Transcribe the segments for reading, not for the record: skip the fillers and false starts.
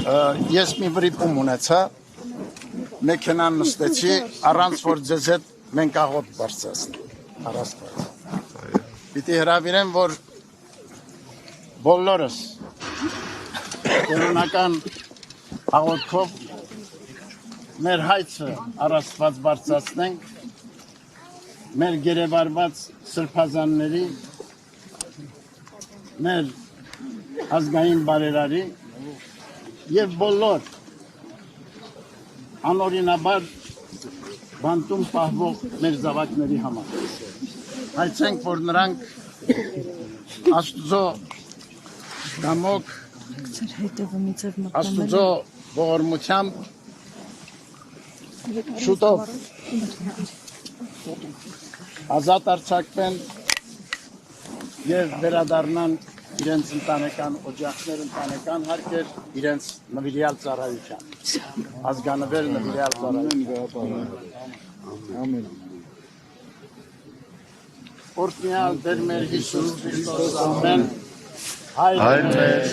Ես մի վրիպում ունեցա, մեքենան նստեցի, առանց որ ձեզ հետ մենք աղոտ բարձրացնենք, առաստված։ Պիտի հրավիրեմ, որ բոլորս կենոնական աղոտքով մեր հայցը առաստված բարձրացնենք, մեր գերեվարված սրբազանների, մեր ազգային բարերարի և բոլոր անօրինաբար բանտում պահվող մեր զավակների համար։ Հայցենք, որ նրանք Աստուծո կամոք, Աստուծո ողորմությամբ շուտով ազատ արձակվեն և վերադառնան իրենց ընտանեկան օջախներ, ընտանեկան հարկեր, իրենց նվիրյալ ծառայության, ազգանվեր նվիրյալ ծառայության։ Օրհնյալ Տեր մեր Հիսուս Քրիստոս ամեն, հայր մեր,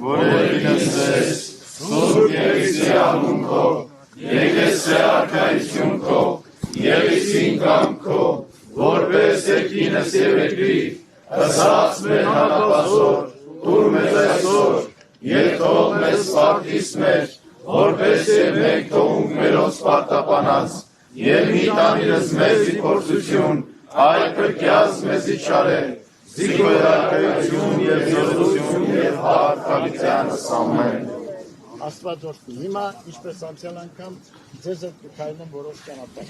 որ ելինս ես, սուրբ Եղիսի անունքով, եկեսե արքայություն քո, Եղիսին կամ քո, որպես երկինս և երկրի, ըսած մեր հանապազոր, տուր մեզ այսօր, և թող մեզ սպարտիս մեր, որպես և մենք թողունք մերոնց սպարտապանած, և մի տանիրս մեզի փորձություն, այլ կրկյաց մեզի չարել, զիգոյ արքայություն և զորություն և հարքավիցյանս ամեն։ Աստված օրհնի, հիմա ինչպես անցյալ անգամ ձեզ հետ կքայլեմ որոշ ճանապարհ։